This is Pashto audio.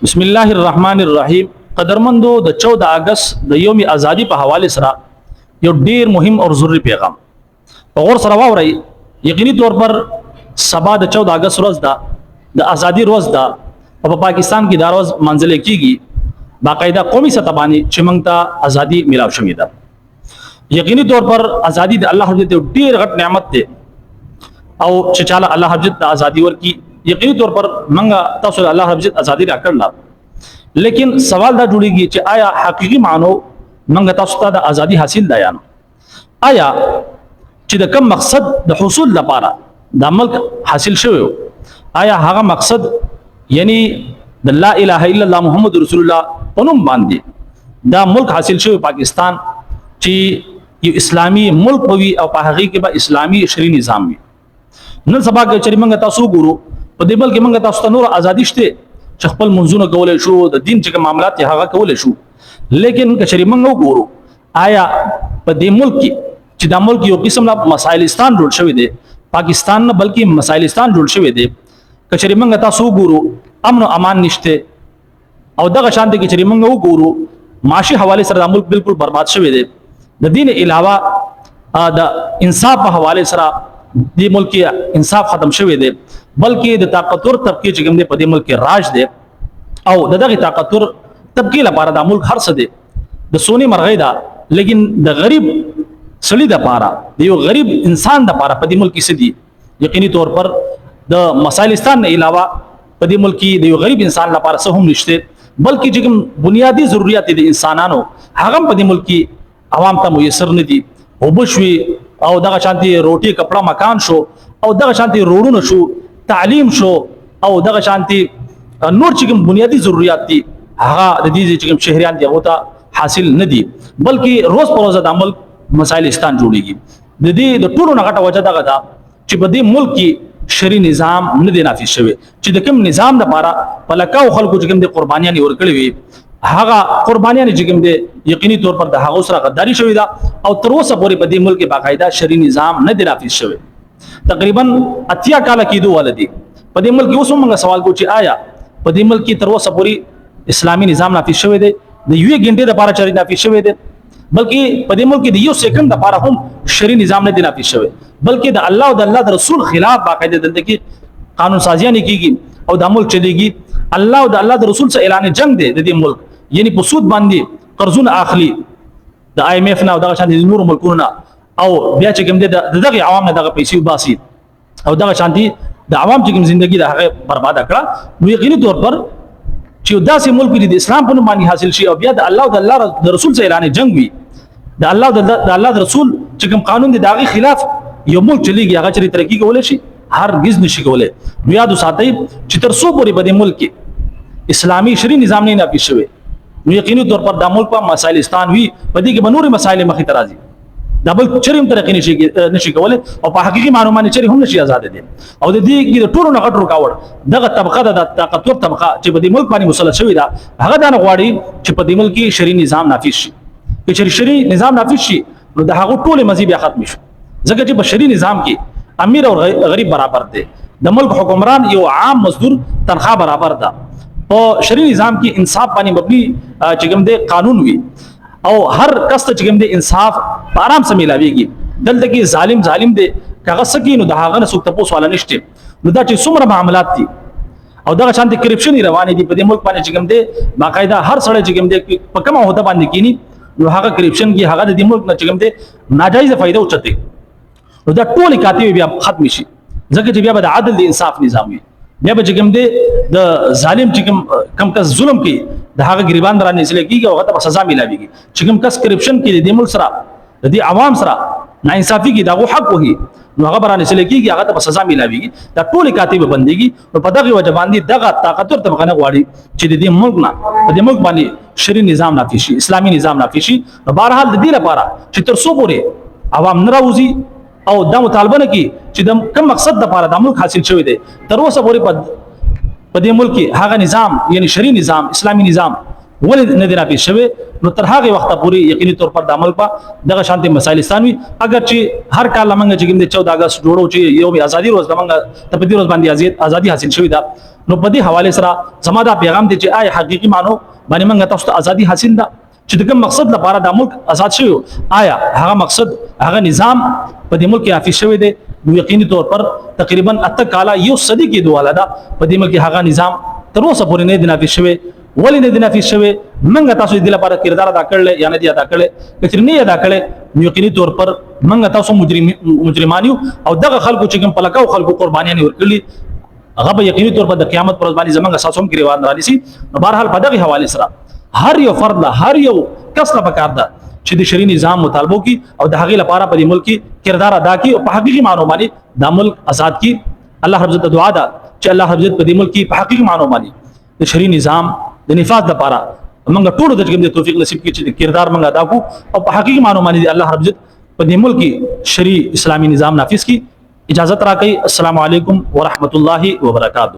بسم الله الرحمن الرحیم. قدرمندو د 14 اگست د یوم ازادي په حواله سره یو ډیر مهم او ضروری پیغام په غور سره واورئ. یقیني طور پر سبا د 14 اگست ورځ ده، د ازادي ورځ ده او په پاکستان کې دا ورځ منځل کیږي باقاعده قومي سطح باندې چې موږ ته ازادي ملاو شوې ده. یقیني طور پر ازادي د الله حضرت ډیر غټ نعمت ده او چې چاله الله حضرت د ازادي ورکی یقیني طور پر منګه تاسو الله حضرت ازادي راکړل. لیکن سوال دا جوړیږي چې آیا حقيقي معنی منګه تاسو ته د ازادي حاصل ده یا نه؟ آیا چې د کوم مقصد د حصول لپاره د ملک حاصل شوی آیا هغه مقصد یعنی د لا اله الا الله محمد رسول الله پنوم باندې دا ملک حاصل شوی پاکستان چې یو اسلامی ملک وي او په هغه کې به اسلامی شری نظام وي. نن سبا کې چې موږ تاسو ګورو په دې بل کې موږ تاسو ته نور ازادي شته چې خپل منځونه کولای شو، د دین چې معاملات یې هغه کولای شو. لیکن کچري موږ وګورو آیا په دې ملک کې چې د ملک یو قسم لا مسائلستان جوړ شوی دی، پاکستان نه بلکې مسائلستان جوړ شوی دی. کچري موږ تاسو وګورو امن او امان نشته او دغه شان دي کچري موږ وګورو معاشي حواله سره د ملک بالکل برباد شوی دی. د دین علاوه د انصاف په حواله سره د ملک انصاف ختم شوی دی، بلکې د طاقتور طبقه چې کوم دی په دې ملک کې راج دی او دغه طاقتور طبقه لپاره د ملک هر څه دی د سونی مرغۍ ده. لیکن د غریب سړي د لپاره د یو غریب انسان د لپاره په دې ملک کې څه دي؟ یقیني طور پر د مسائلستان نه علاوه په دې ملک کې د یو غریب انسان لپاره څه هم نشته، بلکې چې کوم بنیادی ضرورت دي انسانانو هغه په دې ملک کې عوام ته میسر نه دي. وبشوي او دغه شانتي روټي کپڑا مکان شو او دغه شانتي روډونه شو، تعلیم شو او دغه شانتي نور چې کوم بنیادی ضرورت دي هغه د دې چې کوم شهريان دي هغه ته حاصل نه دي، بلکې روز پر روز د عمل مسائلستان جوړيږي. د دې د ټولو نه غټه وجه دغه ده چې په دې ملک کې شری نظام نه دی نافذ شوی چې د کوم نظام لپاره پلکاو خلکو چې کوم د قربانیان ورکړي وي هغه قربانیان چې کوم دي یقیني طور پر د هغه سره غداری شوی دا او تر اوسه پورې په دې ملک باقاعده شری نظام نه دی نافذ شوی. تقریبا 80 کال کېدو ولدي په دې ملک اوس موږ سوال کوو چې آیا په دې ملک تر اوسه پورې اسلامي نظام نافذ شوی دی؟ د یوې غنټې لپاره چاري نافذ شوی دی، بلکې په دې ملک د یو سکند لپاره هم شری نظام نه دی نافذ شوی، بلکې د الله او د الله رسول خلاف باقاعده دلته کې قانون سازیاں کیږي او د ملک چلیږي. الله او د الله رسول سره اعلان جنگ دی د دې ملک، یعنی په سود باندې قرضونه اخلي د IMF نه او دغه شان د نور ملکونو او بیا چې کوم دغه عوام نه دغه پیسې وباسي او دغه شانتي د عوام چې کوم ژوندۍ د هغه برباد کړه. نو یقیني طور پر چې داسې ملک د اسلام په نوم باندې حاصل شي او بیا د الله او د الله رسول سره اعلان جنگ وي، د الله او د الله رسول چې کوم قانون دی دغه خلاف یو ملک چلیږي هغه چې ترقی کولای شي هرگز نشي کولای. نو یاد وساتئ چې تر څو پورې په دې ملک کې اسلامي شری نظام نه نافذ شوی نو یقیني طور پر د ملک په مسائلستان وي په دې کې بنوري مسائل مخې ته راځي، د بل چریم ترقی نشي کولای او په حقيقي معلومات چری هم نشي آزاد دي. او د دې کې د ټولو نه غټ رکاوټ دغه طبقه د طاقتور طبقه چې په دې ملک باندې مسلط شوی دا هغه دا نه غواړي چې په دې ملک کې شری نظام نافذ شي. چې شری نظام نافذ شي نو د هغه ټول مزي بیا ختم شي، ځکه چې په شری نظام کې امیر او غریب برابر دي، د ملک حکمران یو عام مزدور تنخواه برابر ده. او شری نظام کې انصاف باندې مبني چې کوم دی قانون وي او هر کس ته چې کوم دی انصاف په آرام سره ملاويږي. دلته کې ظالم دی کاغه سکینو د هغه نه څوک تاسو والا نشته. نو دا چې څومره معاملات دي او دغه شانتي کرپشن روانې دي په دې ملک باندې چې کوم دی باقاعده هر سړی چې کوم دی په کومه هوده باندې کینی نو هغه کرپشن کې هغه د دې ملک نه چې کوم دی ناجایز فائدہ اوچته نو دا ټول کاتي بیا ختم شي، ځکه چې بیا د عدل د انصاف نظام وي. بیا به چې کوم دی د ظالم چې کم کس ظلم کوي د هغه غریبان درانه نسل کېږي او هغه ته سزا ملایږي. چې کم کس کرپشن کوي د ملک سره د دې عوام سره ناانصافي کوي دغه حق وهي نو هغه برانه نسل کېږي هغه ته سزا ملایږي. دا ټول کاتب بنديږي نو په دغه وجه باندې دغه طاقتور طبقه نه غواړي چې د دې ملک نه په دې ملک باندې شری نظام نافذ شي، اسلامي نظام نافذ شي. بهرحال د دې لپاره چې تر څو پورې عوام نه راوځي او دا مطالبه نه کی چې د کوم مقصد لپاره د ملک حاصل شوی دی تر اوسه پورې په دې ملک کې هغه نظام یعنی شری نظام اسلامي نظام ولې نه دي نافذ شوی نو تر هغه وخته پورې یقیني طور پر د عمل په دغه شانتي مسایل ستانوي اگر چې هر کال لمنګ چې د 14 اگست جوړو چې یوم ازادي روز لمنګ ته په دې روز باندې ازادي حاصل شوی دا نو په دې حواله سره زما دا پیغام دی چې آیا حقيقي مانو باندې موږ تاسو ته ازادي حاصل ده چې د کوم مقصد لپاره د ملک آزاد شوی آیا هغه مقصد هغه نظام په دې ملک کې حاصل شوی دی نو یقیني طور پر تقریبا 8 کاله یو صدی کې دواله ده په دې ملک هغه نظام تر اوسه پورې نه دی نافذ شوی ولې نه دی نافذ شوی موږ تاسو دې لپاره کردار ادا کړل یا نه دی ادا کړل کچر نه ادا کړل یقیني طور پر موږ تاسو مجرمانیو او دغه خلکو چې کوم پلکاو خلکو قربانیان ورکړي هغه به یقیني طور پر د قیامت پر ورځ باندې زمونږ اساسوم کې روان رانیسي نو بهرحال په دغه حواله سره هر یو فرد له هر یو کس له پکار ده چې د شرعي نظام مطالبو کی او د هغې لپاره په دې ملک کې کردار ادا کی او په حقیقي معنی باندې د ملک آزاد کی الله رب عزت دعا ده چې الله رب عزت په دې ملک کې په حقیقي معنی باندې د شرعي نظام د نفاذ لپاره موږ ټول د کوم توفیق نصیب کړي چې کردار موږ ادا کو او په حقیقي معنی باندې الله رب عزت په دې ملک کې شرعي اسلامي نظام نافذ کی اجازت راکړئ السلام علیکم ورحمۃ اللہ وبرکاتہ